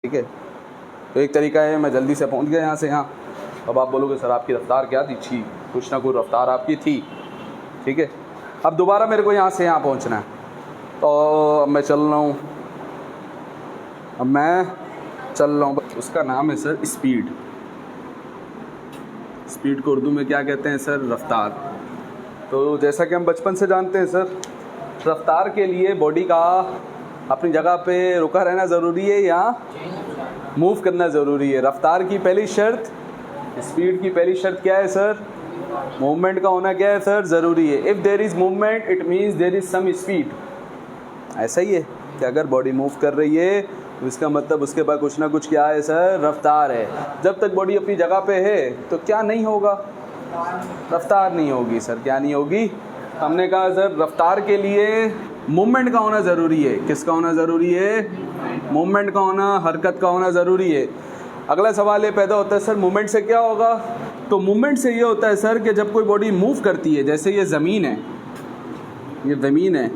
ठीक है। तो एक तरीका है मैं जल्दी से पहुंच गया यहाँ से यहाँ। अब आप बोलोगे सर आपकी रफ़्तार क्या थी, कुछ ना कुछ रफ़्तार आपकी थी, ठीक है। अब दोबारा मेरे को यहाँ से यहाँ पहुँचना है, तो अब मैं चल रहा हूँ, उसका नाम है सर स्पीड। स्पीड को उर्दू में क्या कहते हैं सर? रफ़्तार। तो जैसा कि हम बचपन से जानते हैं सर, रफ़्तार के लिए बॉडी का अपनी जगह पे रुका रहना ज़रूरी है या मूव करना ज़रूरी है? रफ़्तार की पहली शर्त, स्पीड की पहली शर्त क्या है सर? मूवमेंट का होना क्या है सर? ज़रूरी है। If there is movement it means there is some speed. ऐसा ही है कि अगर बॉडी मूव कर रही है तो इसका मतलब उसके पास कुछ ना कुछ क्या है सर? रफ़्तार है। जब तक बॉडी अपनी जगह पे है तो क्या नहीं होगा? रफ़्तार नहीं होगी सर। क्या नहीं होगी? हमने कहा सर रफ़्तार के लिए मूवमेंट का होना ज़रूरी है। किसका होना ज़रूरी है? मूवमेंट का होना, हरकत का होना ज़रूरी है। अगला सवाल ये पैदा होता है सर मूवमेंट से क्या होगा? तो मूवमेंट से ये होता है सर कि जब कोई बॉडी मूव करती है, जैसे ये ज़मीन है, ये ज़मीन है,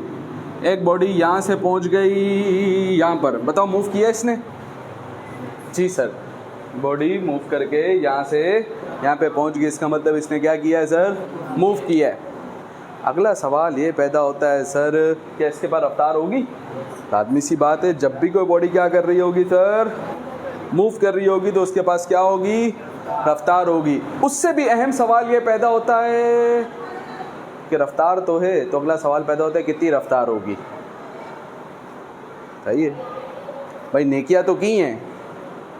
एक बॉडी यहाँ से पहुँच गई यहाँ पर, बताओ मूव किया इसने? जी सर, बॉडी मूव करके यहाँ से यहाँ पे पहुँच गई, इसका मतलब इसने क्या किया है सर? मूव किया है। अगला सवाल ये पैदा होता है सर क्या इसके पास रफ़्तार होगी? लाज़मी सी बात है, जब भी कोई बॉडी क्या कर रही होगी सर? मूव कर रही होगी, तो उसके पास क्या होगी? रफ़्तार होगी। उससे भी अहम सवाल ये पैदा होता है कि रफ़्तार तो है, तो अगला सवाल पैदा होता है कितनी रफ़्तार होगी? सही है भाई, नेकियां तो की हैं,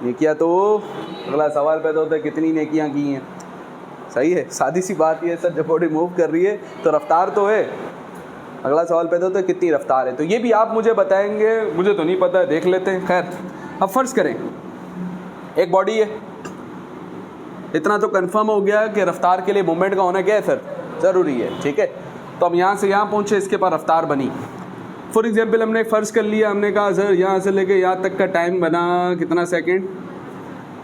नेकियां तो, अगला सवाल पैदा होता है कितनी नेकियां की हैं। सही है, सादी सी बात ये सर, जब बॉडी मूव कर रही है तो रफ़्तार तो है, अगला सवाल पैदा होता है कितनी रफ़्तार है। तो ये भी आप मुझे बताएंगे, मुझे तो नहीं पता है, देख लेते हैं। खैर, अब फ़र्ज़ करें एक बॉडी है, इतना तो कंफर्म हो गया कि रफ़्तार के लिए मूवमेंट का होना क्या है सर? ज़रूरी है, ठीक है। तो अब यहाँ से यहाँ पहुँचे, इसके पास रफ़्तार बनी। फॉर एग्जांपल हमने एक फ़र्ज़ कर लिया, हमने कहा सर यहाँ से लेके यहाँ तक का टाइम बना कितना सेकंड?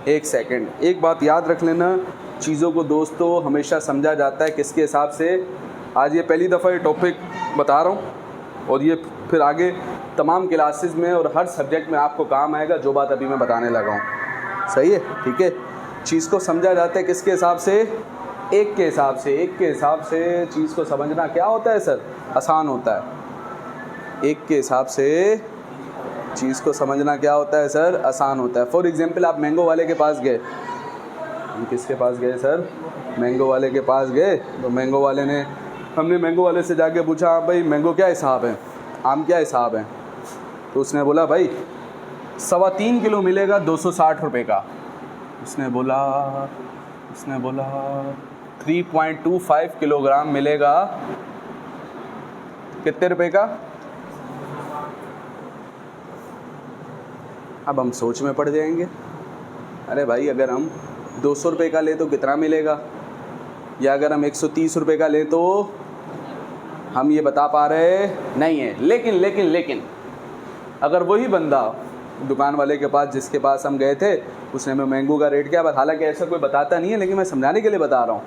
1 सेकंड। एक बात याद रख लेना, चीज़ों को दोस्तों हमेशा समझा जाता है किसके हिसाब से? आज ये पहली दफ़ा ये टॉपिक बता रहा हूँ और ये फिर आगे तमाम क्लासेस में और हर सब्जेक्ट में आपको काम आएगा जो बात अभी मैं बताने लगा हूँ। सही है, ठीक है। चीज़ को समझा जाता है किसके हिसाब से? एक के हिसाब से। एक के हिसाब से चीज़ को समझना क्या होता है सर? आसान होता है। एक के हिसाब से चीज़ को समझना क्या होता है सर? आसान होता है। फॉर एग्जांपल आप मैंगो वाले के पास गए, हम किसके पास गए सर? मैंगो वाले के पास गए। तो मैंगो वाले ने, हमने मैंगो वाले से जाके पूछा हाँ भाई मैंगो क्या हिसाब है, आम क्या हिसाब है? तो उसने बोला भाई 3.25 किलो मिलेगा 260 रुपये का। उसने बोला 3.25 किलोग्राम मिलेगा कितने रुपए का? अब हम सोच में पड़ जाएंगे, अरे भाई अगर हम 200 रुपये का ले तो कितना मिलेगा, या अगर हम 130 रुपये का ले तो हम ये बता पा रहे नहीं है। लेकिन अगर वही बंदा दुकान वाले के पास जिसके पास हम गए थे, उसने हमें मैंगो का रेट क्या, हालांकि ऐसा कोई बताता नहीं है लेकिन मैं समझाने के लिए बता रहा हूँ।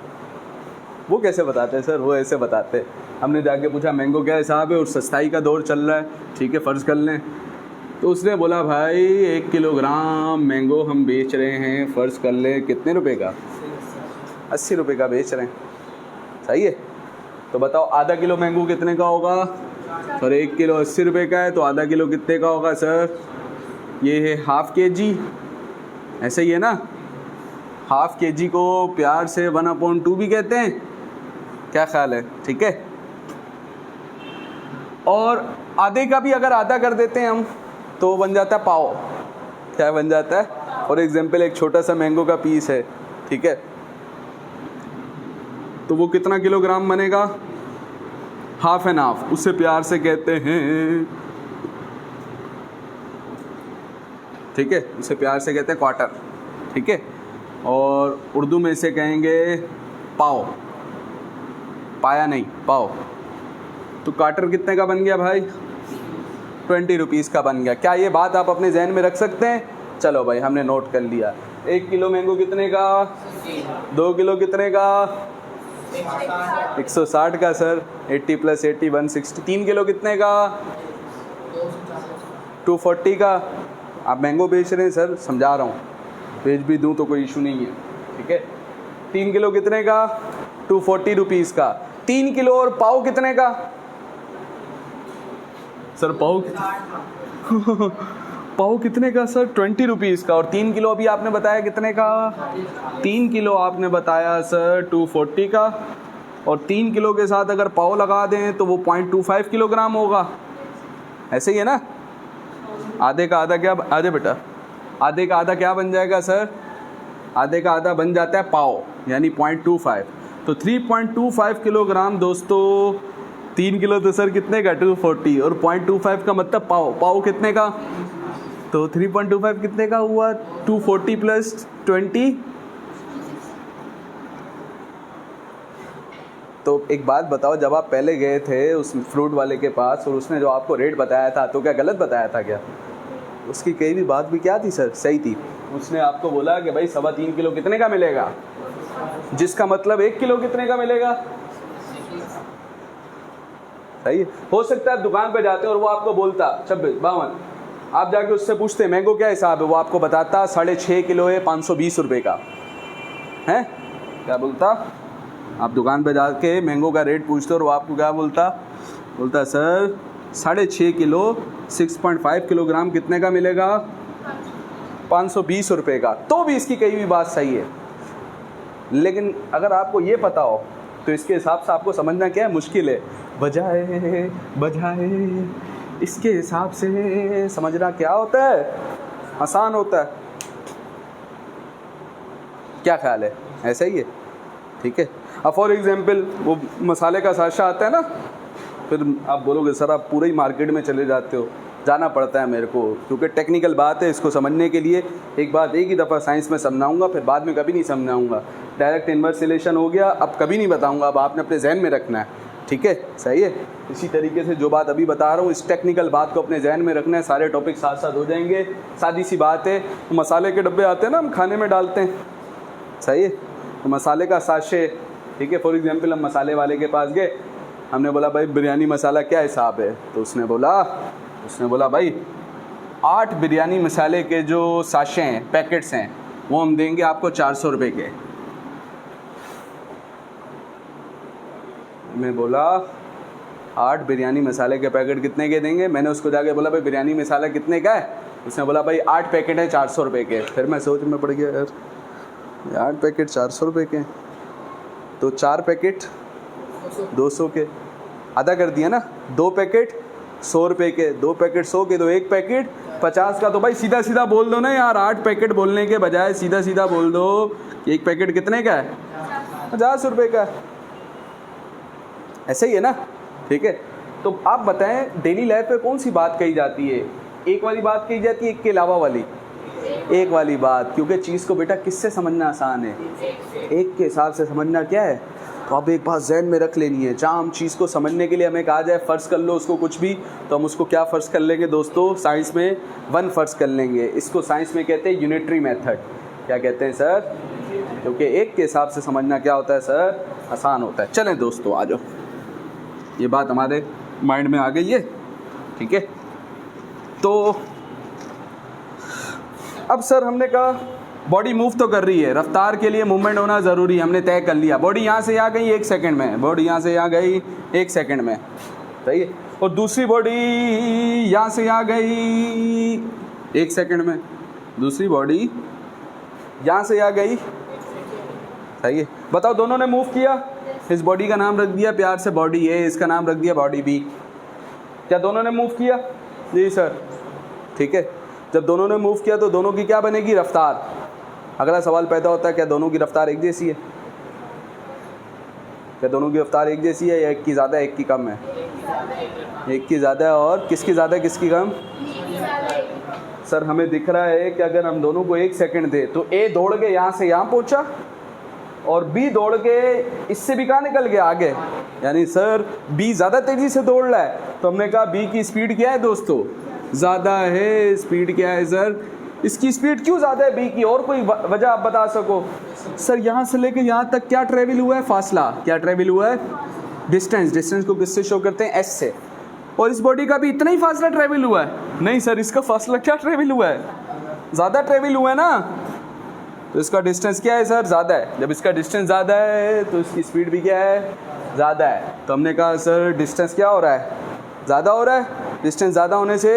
वो कैसे बताते हैं सर? वो ऐसे बताते, हमने जाके पूछा मैंगो क्या हिसाब है और सस्ताई का दौर चल रहा है, ठीक है फ़र्ज़ कर लें। तो उसने बोला भाई 1 किलोग्राम मैंगो हम बेच रहे हैं, फ़र्ज़ कर लें कितने रुपए का? 80 रुपये का बेच रहे हैं। सही है, तो बताओ आधा किलो मैंगो कितने का होगा सर? 1 किलो 80 रुपये का है, तो आधा किलो कितने का होगा सर? ये है ½ kg, ऐसे ही है ना? ½ kg को प्यार से 1/2 भी कहते हैं, क्या ख्याल है? ठीक है। और आधे का भी अगर आधा कर देते हैं हम तो बन जाता है पाव। क्या बन जाता है? फॉर एग्जांपल एक छोटा सा मैंगो का पीस है, ठीक है, तो वो कितना किलोग्राम बनेगा? ½ एंड ½ उससे प्यार से कहते हैं, ठीक है, उसे प्यार से कहते हैं क्वार्टर, ठीक है। और उर्दू में इसे कहेंगे पाव, पाया नहीं, पाव। तो क्वार्टर कितने का बन गया भाई? 20 रुपीज़ का बन गया। क्या ये बात आप अपने जहन में रख सकते हैं? चलो भाई हमने नोट कर लिया। 1 किलो मैंगो कितने का? 2 किलो कितने का? 160 का सर। 80 + 80 160। 3 किलो कितने का? 240 का। आप मैंगो बेच रहे हैं सर, समझा रहा हूँ, बेच भी दूँ तो कोई इशू नहीं है, ठीक है। 3 किलो कितने का? 240 रुपीज़ का। 3 किलो और पाव कितने का? सर पाव पाव कितने का सर? 20 रुपीज़ का। और 3 किलो अभी आपने बताया कितने का? 3 किलो आपने बताया सर 240 का। और 3 किलो के साथ अगर पाव लगा दें तो वो 0.25 किलोग्राम होगा, ऐसे ही है ना। आधे का आधा क्या? आधे बेटा, आधे का आधा क्या बन जाएगा सर? आधे का आधा बन जाता है पाव, यानी 0.25। तो 3.25 किलोग्राम दोस्तों। 3 किलो तो सर कितने का? 240। और 0.25 का मतलब पाव, पाव कितने का? तो 3.25 कितने का हुआ? 240 प्लस 20। तो एक बात बताओ, जब आप पहले गए थे उस फ्रूट वाले के पास और उसने जो आपको रेट बताया था, तो क्या गलत बताया था क्या? उसकी कई भी बात भी क्या थी सर? सही थी। उसने आपको बोला कि भाई 3.25 किलो कितने का मिलेगा, जिसका मतलब 1 किलो कितने का मिलेगा। सही है। हो सकता है दुकान पे जाते और वो आपको बोलता 26, 52, आप जाके उससे पूछते मैंगो क्या हिसाब है, वो आपको बताता 6.5 किलो है 520 रुपये का है। क्या बोलता? आप दुकान पे जाके मैंगो का रेट पूछते और वो आपको क्या बोलता? बोलता सर 6.5 किलो 6.5 किलोग्राम कितने का मिलेगा? 520 रुपये का। तो भी इसकी कही हुई बात सही है। लेकिन अगर आपको ये पता हो तो इसके हिसाब से आपको समझना क्या है? मुश्किल है। बजाए बजाए इसके हिसाब से समझना क्या होता है? आसान होता है। क्या ख्याल है? ऐसा ही है, ठीक है। अब फॉर एग्जाम्पल वो मसाले का साशा आता है ना, फिर आप बोलोगे सर आप पूरे ही मार्केट में चले जाते हो। जाना पड़ता है मेरे को, क्योंकि टेक्निकल बात है, इसको समझने के लिए एक बात एक ही दफ़ा साइंस में समझाऊंगा, फिर बाद में कभी नहीं समझाऊंगा। डायरेक्ट इन्वर्स रिलेशन हो गया, अब कभी नहीं बताऊंगा, अब आपने अपने जहन में रखना है, ठीक है। सही है। इसी तरीके से जो बात अभी बता रहा हूँ, इस टेक्निकल बात को अपने जहन में रखना है, सारे टॉपिक साथ साथ हो जाएंगे। सादी सी बात है। तो मसाले के डब्बे आते हैं ना, हम खाने में डालते हैं, सही है। तो मसाले का साशे, ठीक है। फॉर एग्जाम्पल हम मसाले वाले के पास गए, हमने बोला भाई बिरयानी मसाला क्या हिसाब है? तो उसने बोला भाई 8 बिरयानी मसाले के जो साशे हैं, पैकेट्स हैं, वो हम देंगे आपको 400 रुपये के। मैं बोला 8 बिरयानी मसाले के पैकेट कितने के देंगे? मैंने उसको जाके बोला भाई बिरयानी मसाला कितने का है? उसने बोला भाई 8 पैकेट है 400 रुपये के। फिर मैं सोच में पड़ गया, यार 8 पैकेट 400 रुपये के, तो 4 पैकेट 200 के, आधा कर दिया ना। 2 पैकेट 100 रुपये के, 2 पैकेट 100 के, तो 1 पैकेट 50 का। तो भाई सीधा सीधा बोल दो ना यार, 8 पैकेट बोलने के बजाय सीधा सीधा बोल दो 1 पैकेट कितने का है? 50 रुपये का। ऐसे ही है ना, ठीक है। तो आप बताएं डेली लाइफ में कौन सी बात कही जाती है? एक वाली बात कही जाती है, एक के अलावा वाली? एक वाली बात, क्योंकि चीज़ को बेटा किससे समझना आसान है? एक के हिसाब से समझना क्या है? तो अब एक बात जहन में रख लेनी है, जहाँ हम चीज़ को समझने के लिए हमें कहा जाए फ़र्ज़ कर लो उसको कुछ भी, तो हम उसको क्या फ़र्ज़ कर लेंगे दोस्तों? साइंस में 1 फ़र्ज़ कर लेंगे। इसको साइंस में कहते हैं यूनिटरी मेथड। क्या कहते हैं सर? क्योंकि एक के हिसाब से समझना क्या होता है सर? आसान होता है। चलें दोस्तों आ जाओ, ये बात हमारे माइंड में आ गई है, ठीक है। तो अब सर हमने कहा बॉडी मूव तो कर रही है, रफ्तार के लिए मूवमेंट होना ज़रूरी है, हमने तय कर लिया। बॉडी यहाँ से यहाँ गई 1 सेकंड में, बॉडी यहाँ से यहाँ गई 1 सेकंड में, सही है। और दूसरी बॉडी यहाँ से यहाँ गई 1 सेकंड में, दूसरी बॉडी यहाँ से यहाँ गई, सही है। बताओ दोनों ने मूव किया, इस बॉडी का नाम रख दिया प्यार से बॉडी ए, इसका नाम रख दिया बॉडी बी। क्या दोनों ने मूव किया? जी सर, ठीक है। जब दोनों ने मूव किया तो दोनों की क्या बनेगी? रफ्तार। अगला सवाल पैदा होता है, क्या दोनों की रफ्तार एक जैसी है? क्या दोनों की रफ्तार एक जैसी है, या एक की ज़्यादा एक की कम है? एक की ज़्यादा है। और किसकी ज़्यादा किसकी कम? सर हमें दिख रहा है कि अगर हम दोनों को 1 सेकंड दे तो ए दौड़ के यहाँ से यहाँ पहुँचा और बी दौड़ के इससे भी कहाँ निकल गया? आगे। यानी सर बी ज़्यादा तेज़ी से दौड़ रहा है, तो हमने कहा बी की स्पीड क्या है दोस्तों? ज़्यादा है। स्पीड क्या है सर? इसकी स्पीड क्यों ज़्यादा है बी की? और कोई वजह आप बता सको? सर यहाँ से लेके यहाँ तक क्या ट्रेवल हुआ है? फासला। क्या ट्रेवल हुआ है? डिस्टेंस। डिस्टेंस को किससे शो करते हैं? एस से। और इस बॉडी का भी इतना ही फासला ट्रेवल हुआ है? नहीं सर, इसका फासला क्या ट्रेवल हुआ है, ज़्यादा ट्रेवल हुआ है ना, तो इसका डिस्टेंस क्या है सर, ज़्यादा है। जब इसका डिस्टेंस ज़्यादा है तो इसकी स्पीड भी क्या है, ज़्यादा है। तो हमने कहा सर डिस्टेंस क्या हो रहा है, ज़्यादा हो रहा है। डिस्टेंस ज़्यादा होने से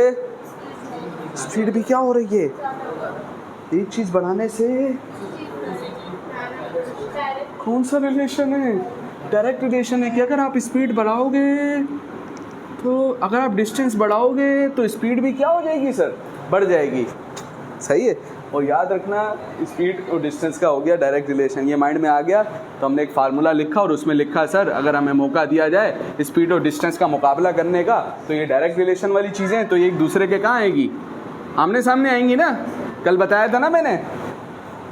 स्पीड भी क्या हो रही है, एक चीज़ बढ़ाने से कौन सा रिलेशन है, डायरेक्ट रिलेशन है कि अगर आप स्पीड बढ़ाओगे तो अगर आप डिस्टेंस बढ़ाओगे तो स्पीड भी क्या हो जाएगी सर, बढ़ जाएगी। सही है। और याद रखना स्पीड और डिस्टेंस का हो गया डायरेक्ट रिलेशन, ये माइंड में आ गया। तो हमने एक फार्मूला लिखा और उसमें लिखा सर अगर हमें मौका दिया जाए स्पीड और डिस्टेंस का मुकाबला करने का तो ये डायरेक्ट रिलेशन वाली चीज़ें तो ये एक दूसरे के कहाँ आएंगी, आमने सामने आएंगी ना, कल बताया था ना मैंने।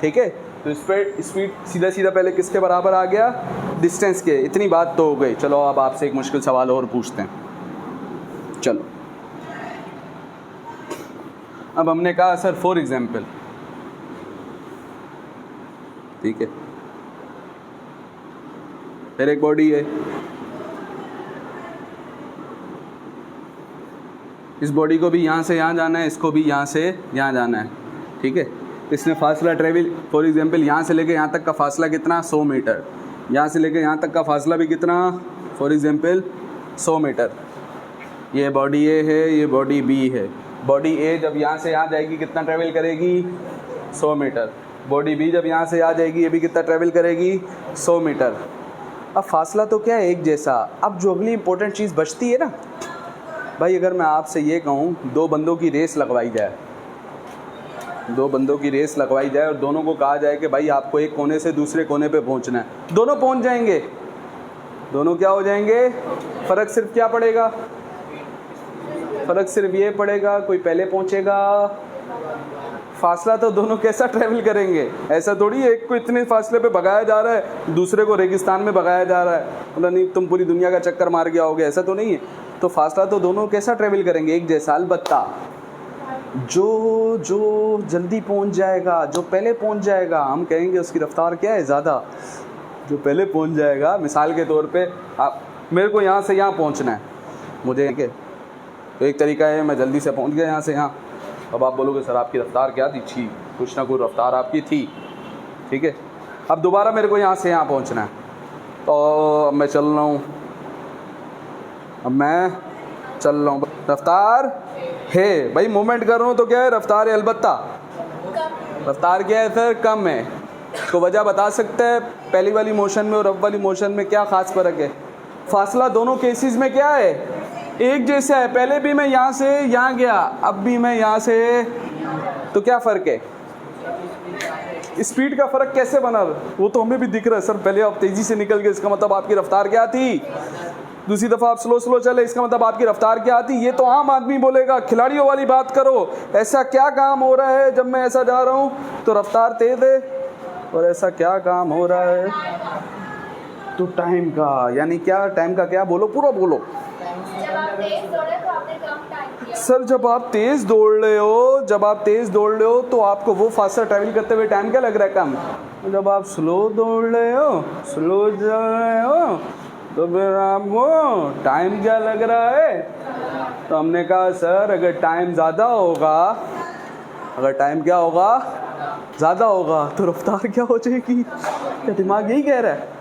ठीक है, तो इस पर स्पीड सीधा सीधा पहले किसके बराबर आ गया, डिस्टेंस के। इतनी बात तो हो गई। चलो अब आपसे एक मुश्किल सवाल और पूछते हैं। चलो अब हमने कहा सर फॉर एग्जाम्पल, ठीक है, फिर एक बॉडी है, इस बॉडी को भी यहाँ से यहाँ जाना है, इसको भी यहाँ से यहाँ जाना है। ठीक है, इसने फासला ट्रेवल फॉर एग्जांपल यहाँ से लेके यहाँ तक का फासला कितना, 100 मीटर। यहाँ से लेके यहाँ तक का फासला भी कितना, फॉर एग्जांपल 100 मीटर। ये बॉडी ए है, ये बॉडी बी है। बॉडी ए जब यहाँ से यहाँ जाएगी कितना ट्रेवल करेगी, 100 मीटर। बॉडी बी जब यहाँ से यहाँ जाएगी ये भी कितना ट्रेवल करेगी, 100 मीटर। अब फासला तो क्या है, एक जैसा। अब जो अगली इंपॉर्टेंट चीज़ बचती है ना भाई, अगर मैं आपसे ये कहूँ दो बंदों की रेस लगवाई जाए, दो बंदों की रेस लगवाई जाए और दोनों को कहा जाए कि भाई आपको एक कोने से दूसरे कोने पे पहुंचना है, दोनों पहुंच जाएंगे, दोनों क्या हो जाएंगे, फ़र्क सिर्फ क्या पड़ेगा, फ़र्क सिर्फ ये पड़ेगा कोई पहले पहुंचेगा। फासला तो दोनों कैसा ट्रैवल करेंगे, ऐसा थोड़ी है एक को इतने फासले पे भगाया जा रहा है दूसरे को रेगिस्तान में भगाया जा रहा है, मतलब नहीं तुम पूरी दुनिया का चक्कर मार के आओगे, ऐसा तो नहीं है। तो फासला तो दोनों कैसा ट्रैवल करेंगे, एक जैसा। अलबत्ता जो जल्दी पहुंच जाएगा, जो पहले पहुंच जाएगा, हम कहेंगे उसकी रफ्तार क्या है, ज़्यादा। जो पहले पहुंच जाएगा, मिसाल के तौर पे आप, मेरे को यहाँ से यहाँ पहुँचना है मुझे, ठीक है, तो एक तरीका है मैं जल्दी से पहुँच गया यहाँ से यहाँ। अब आप बोलोगे सर आपकी रफ्तार क्या थी, कुछ ना कुछ रफ्तार आपकी थी, ठीक है। अब दोबारा मेरे को यहाँ से यहाँ पहुँचना है, तो अब मैं चल रहा हूँ, अब मैं चल रहा हूँ, रफ्तार है भाई, मूवमेंट कर रहा हूँ तो क्या है, रफ्तार है। अलबत्ता रफ्तार क्या है सर, कम है। तो वजह बता सकते हैं पहली वाली मोशन में और अब वाली मोशन में क्या ख़ास फ़र्क है। फासला दोनों केसेस में क्या है, एक जैसा है। पहले भी मैं यहाँ से यहाँ गया, अब भी मैं यहाँ से, तो क्या फ़र्क है, स्पीड का फ़र्क कैसे बना, वो तो हमें भी दिख रहा है सर। पहले आप तेज़ी से निकल गए, इसका मतलब आपकी रफ्तार क्या थी, दूसरी दफ़ा आप स्लो चले, इसका मतलब आपकी रफ्तार क्या आती। ये तो आम आदमी बोलेगा, खिलाड़ियों वाली बात करो, ऐसा क्या काम हो रहा है जब मैं ऐसा जा रहा हूँ तो रफ्तार तेज़ है, और ऐसा क्या काम हो रहा है तो टाइम का, यानी क्या, टाइम का क्या, बोलो पूरा बोलो सर। जब आप तेज़ दौड़ रहे हो, जब आप तेज़ दौड़ रहे हो तो आपको वो फासला ट्रैवल करते हुए टाइम क्या लग रहा है, कम। जब आप स्लो दौड़ रहे हो, स्लो जा रहे हो, तो फिर आपको टाइम क्या लग रहा है। तो हमने कहा सर अगर टाइम ज़्यादा होगा, अगर टाइम क्या होगा, ज़्यादा होगा, तो रफ्तार क्या हो जाएगी। क्या दिमाग यही कह रहा है।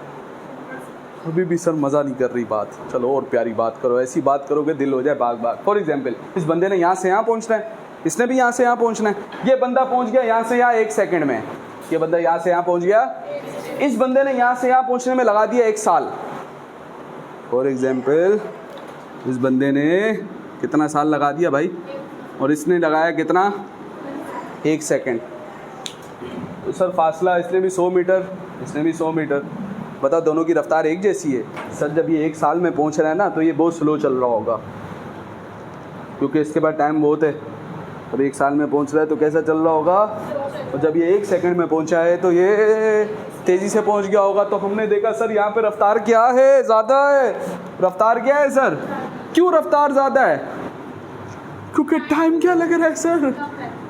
अभी भी सर मज़ा नहीं कर रही बात, चलो और प्यारी बात करो, ऐसी बात करोगे दिल हो जाए बाग बाग। फॉर एग्जाम्पल इस बंदे ने यहाँ से यहाँ पहुँचना है, इसने भी यहाँ से यहाँ पहुँचना है। ये बंदा पहुँच गया यहाँ से यहाँ 1 सेकंड में, ये बंदा यहाँ से यहाँ पहुँच गया, इस बंदे ने यहाँ से यहाँ पहुँचने में लगा दिया 1 साल। फॉर एग्जाम्पल इस बंदे ने कितना साल लगा दिया भाई, और इसने लगाया कितना, 1 सेकंड। तो सर फासला, इसने भी 100 मीटर, इसने भी 100 मीटर, बताओ दोनों की रफ्तार एक जैसी है। सर जब ये 1 साल में पहुंच रहा है ना तो ये बहुत स्लो चल रहा होगा, क्योंकि इसके पास टाइम बहुत है। अब 1 साल में पहुंच रहा है तो कैसा चल रहा होगा, और जब ये 1 सेकंड में पहुंचा है तो ये तेज़ी से पहुंच गया होगा। तो हमने देखा सर यहाँ पे रफ्तार क्या है, ज़्यादा है। रफ्तार क्या है सर, क्यों रफ्तार ज़्यादा है, क्योंकि टाइम क्या लग रहा है सर,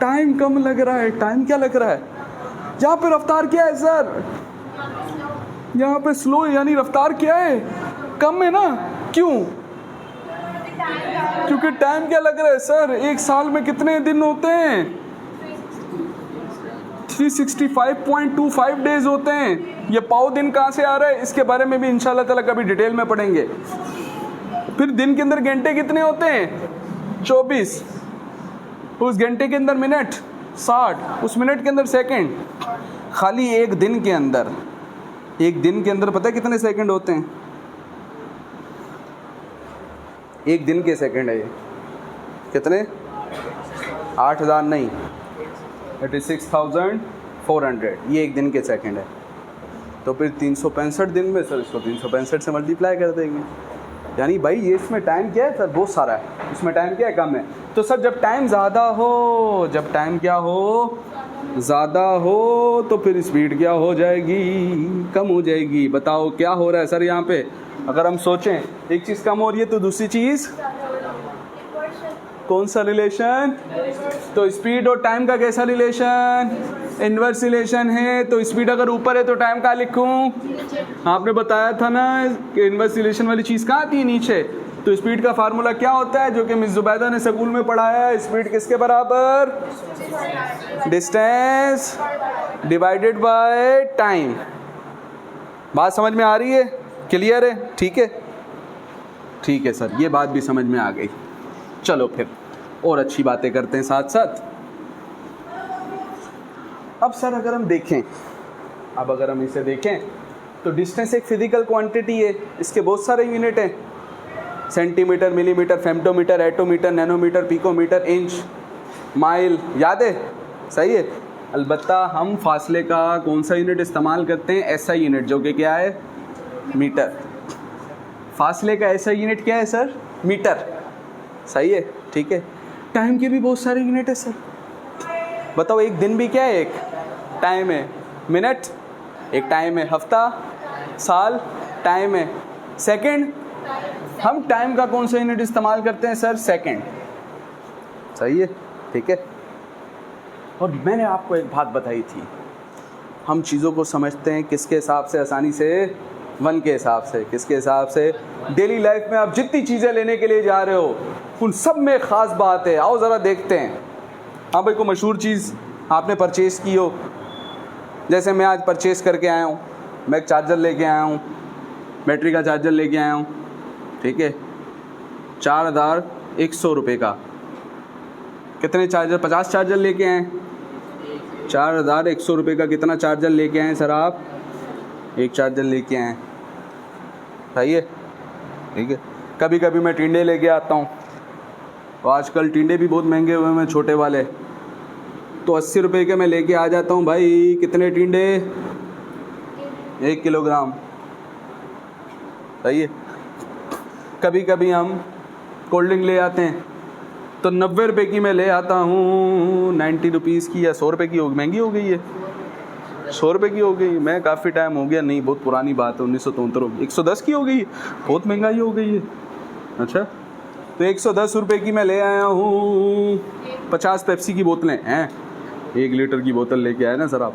टाइम कम लग रहा है। टाइम क्या लग रहा है, यहाँ पे रफ्तार क्या है सर, यहाँ पे स्लो, यानी रफ्तार क्या है, कम है ना। क्यों, क्योंकि टाइम क्या लग रहा है सर, एक साल में कितने दिन होते हैं? 365.25 डेज होते हैं। ये पाव दिन कहाँ से आ रहा है, इसके बारे में भी इंशाल्लाह ताला कभी डिटेल में पढ़ेंगे। फिर दिन के अंदर घंटे कितने होते हैं? 24। उस घंटे के अंदर मिनट 60, उस मिनट के अंदर सेकंड। खाली एक दिन के अंदर पता है कितने सेकंड होते हैं? एक दिन के सेकंड है ये कितने? 8000 नहीं, 86,400, ये एक दिन के सेकंड है। तो फिर 365 दिन में सर इसको 365 से मल्टीप्लाई कर देंगे। यानी भाई ये इसमें टाइम क्या है सर? बहुत सारा है, इसमें टाइम क्या है? कम है। तो सर जब टाइम ज़्यादा हो, जब टाइम क्या हो? ज़्यादा हो, तो फिर स्पीड क्या हो जाएगी? कम हो जाएगी। बताओ क्या हो रहा है सर यहाँ पे? अगर हम सोचें एक चीज़ कम हो रही है तो दूसरी चीज़, कौन सा रिलेशन? तो स्पीड और टाइम का कैसा रिलेशन? इनवर्स रिलेशन है। तो स्पीड अगर ऊपर है तो टाइम कहाँ लिखूं? आपने बताया था ना कि इनवर्स रिलेशन वाली चीज़ कहाँ आती है? नीचे। तो स्पीड का फार्मूला क्या होता है जो कि मिस जुबैदा ने स्कूल में पढ़ाया है? स्पीड किसके बराबर? Distance divided by time. बात समझ में आ रही है? क्लियर है? ठीक है, ठीक है सर, ये बात भी समझ में आ गई। चलो फिर और अच्छी बातें करते हैं साथ साथ। अब सर अगर हम इसे देखें तो डिस्टेंस एक फिजिकल क्वांटिटी है, इसके बहुत सारे यूनिट हैं। Centimetre, millimetre, femtometre, attometre, nanometre, picometre, inch, mile, याद है? सही है। अलबत्ता हम फासले का कौन सा यूनिट इस्तेमाल करते हैं? एसआई यूनिट, जो कि क्या है? मीटर। फासले का एसआई यूनिट क्या है सर? मीटर। सही है, ठीक है। टाइम के भी बहुत सारे यूनिट है सर। बताओ एक दिन भी क्या है? एक टाइम है। मिनट एक टाइम है। हफ्ता, साल टाइम है। सेकंड, हम टाइम का कौन सा यूनिट इस्तेमाल करते हैं सर? सेकंड। सही है, ठीक है। और मैंने आपको एक बात बताई थी, हम चीज़ों को समझते हैं किसके हिसाब से? आसानी से वन के हिसाब से। किसके हिसाब से? डेली लाइफ में आप जितनी चीज़ें लेने के लिए जा रहे हो उन सब में ख़ास बात है। आओ ज़रा देखते हैं। हाँ भाई, को मशहूर चीज़ आपने परचेज़ की हो, जैसे मैं आज परचेज़ करके आया हूँ। मैं एक चार्जर लेके आया हूँ, बैटरी का चार्जर लेके आया हूँ, ठीक है, 4100 रुपये का। कितने चार्जर? 50 चार्जर लेके आए। 4100 रुपये का कितना चार्जर लेके आए सर आप? एक चार्जर लेके आए। सही है, ठीक है। कभी कभी मैं टिंडे लेके आता हूँ, तो आजकल टिंडे भी बहुत महंगे हुए हैं छोटे वाले, तो 80 रुपये के मैं लेके आ जाता हूँ। भाई कितने टिंडे? 1 किलोग्राम। सही है। कभी कभी हम कोल्ड ड्रिंक ले आते हैं, तो 90 रुपये की मैं ले आता हूँ, 90 रुपीज़ की, या 100 रुपये की महंगी हो गई है, 100 रुपये की हो गई। मैं काफ़ी टाइम हो गया, नहीं बहुत पुरानी बात है, 1973, 110 की हो गई, बहुत महंगाई हो गई है। अच्छा, तो 110 रुपये की मैं ले आया हूँ। 50 पेप्सी की बोतलें हैं, 1 लीटर की बोतल लेके आए ना सर आप?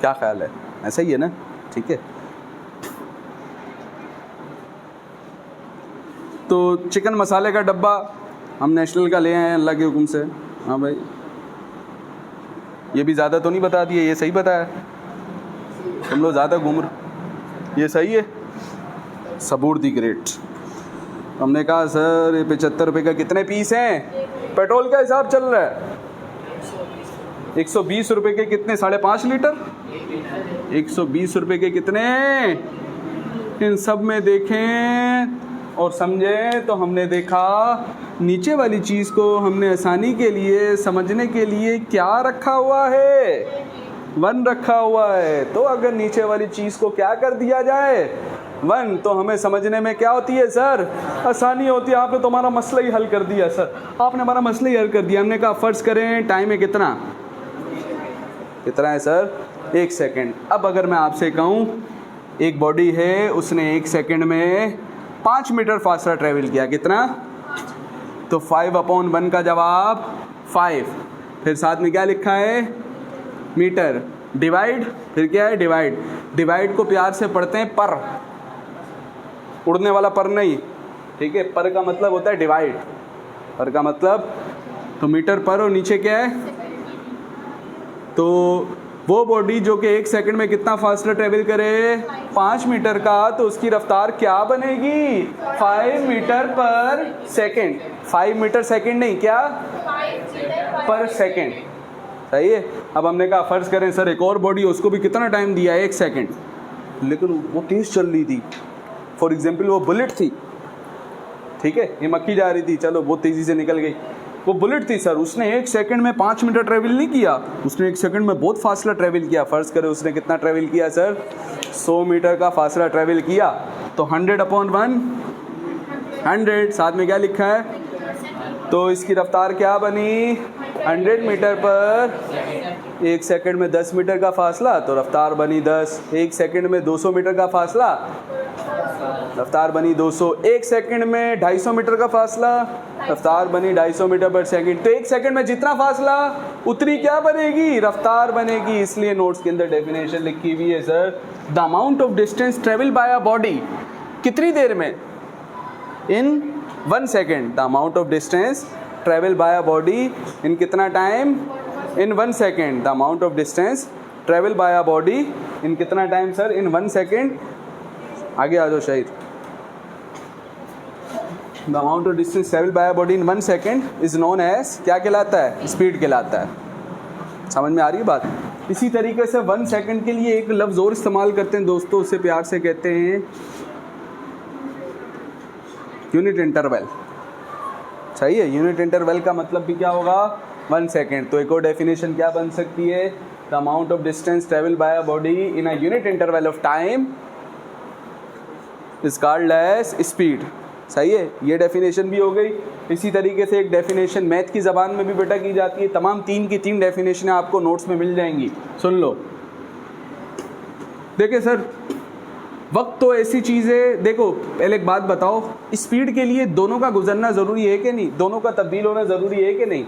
क्या ख्याल है? ऐसा ही है ना? ठीक है। तो चिकन मसाले का डब्बा हम नेशनल का ले आए हैं अल्लाह के हुक्म से। हाँ भाई, ये भी ज़्यादा तो नहीं बता दिए, ये सही बताया? तुम लोग ज़्यादा घूम रहे, ये सही है। सबूर दी ग्रेट। हमने कहा सर ये 75 रुपये का कितने पीस हैं? पेट्रोल का हिसाब चल रहा है। 120 रुपये के कितने? 5.5 लीटर। 120 रुपये के कितने? इन सब में देखें और समझे तो हमने देखा नीचे वाली चीज़ को हमने आसानी के लिए समझने के लिए क्या रखा हुआ है? 1 रखा हुआ है। तो अगर नीचे वाली चीज़ को क्या कर दिया जाए? 1, तो हमें समझने में क्या होती है सर? आसानी होती है। आपने तो हमारा मसला ही हल कर दिया सर, आपने हमारा मसला ही हल कर दिया। हमने कहा फ़र्ज़ करें टाइम है कितना है सर? 1 सेकेंड। अब अगर मैं आपसे कहूँ एक बॉडी है, उसने 1 सेकेंड में 5 मीटर फासला ट्रेवल किया, कितना? तो 5/1 का जवाब 5। फिर साथ में क्या लिखा है? मीटर। डिवाइड, फिर क्या है? डिवाइड। डिवाइड को प्यार से पढ़ते हैं पर, उड़ने वाला पर नहीं, ठीक है। पर का मतलब होता है डिवाइड, पर का मतलब तो मीटर पर, और नीचे क्या है, तो वो बॉडी जो कि 1 सेकंड में कितना फासला ट्रेवल करे, 5 मीटर का, तो उसकी रफ्तार क्या बनेगी, 5 मीटर पर सेकंड। 5 मीटर सेकंड नहीं, क्या, पर सेकंड। सही है। अब हमने कहा फर्ज करें सर एक और बॉडी, उसको भी कितना टाइम दिया है, 1 सेकंड, लेकिन वो तेज चल रही थी। फॉर एग्जाम्पल वो बुलेट थी, ठीक है, ये मक्खी जा रही थी, चलो बहुत तेज़ी से निकल गई। वो बुलेट थी सर, उसने 1 सेकंड में 5 मीटर ट्रेवल नहीं किया, उसने 1 सेकंड में बहुत फासला ट्रेवल किया। फ़र्ज़ करें उसने कितना ट्रेवल किया सर, 100 मीटर का फासला ट्रेवल किया, तो 100/1 100, साथ में क्या लिखा है, तो इसकी रफ्तार क्या बनी, 100 मीटर पर 1 सेकंड में 10 मीटर का फासला, तो रफ्तार बनी 10। 1 सेकंड में 200 मीटर का फासला, रफ्तार बनी 200। 1 सेकंड में 250 मीटर का फासला, रफ्तार बनी 250 मीटर पर सेकंड। तो 1 सेकंड में जितना फासला उतनी क्या बनेगी, रफ्तार बनेगी। इसलिए नोट्स के अंदर डेफिनेशन लिखी हुई है sir, the amount of distance travel by a body, कितनी देर में, in 1 second. The amount of distance travel by a body in कितना time, in 1 second. The amount of distance travel by a body in कितना time sir, इन 1 second. आगे आ जाओ शायद। The amount of distance travel by a body in 1 second is known as, क्या कहलाता है, speed कहलाता है। समझ में आ रही है बात। इसी तरीके से 1 सेकंड के लिए एक लफ्ज़ और इस्तेमाल करते हैं दोस्तों, उसे प्यार से कहते हैं यूनिट इंटरवल। सही है, यूनिट इंटरवल का मतलब भी क्या होगा, 1 सेकंड। तो एक और डेफिनेशन क्या बन सकती है, the amount of distance travel by a body in a unit interval of time is called as speed. सही है, ये डेफिनेशन भी हो गई। इसी तरीके से एक डेफिनेशन मैथ की ज़बान में भी बेटा की जाती है। तमाम 3 की 3 डेफिनेशन आपको नोट्स में मिल जाएंगी, सुन लो। देखिए सर, वक्त तो ऐसी चीज़ है, देखो पहले एक बात बताओ, स्पीड के लिए दोनों का गुजरना ज़रूरी है कि नहीं, दोनों का तब्दील होना ज़रूरी है कि नहीं।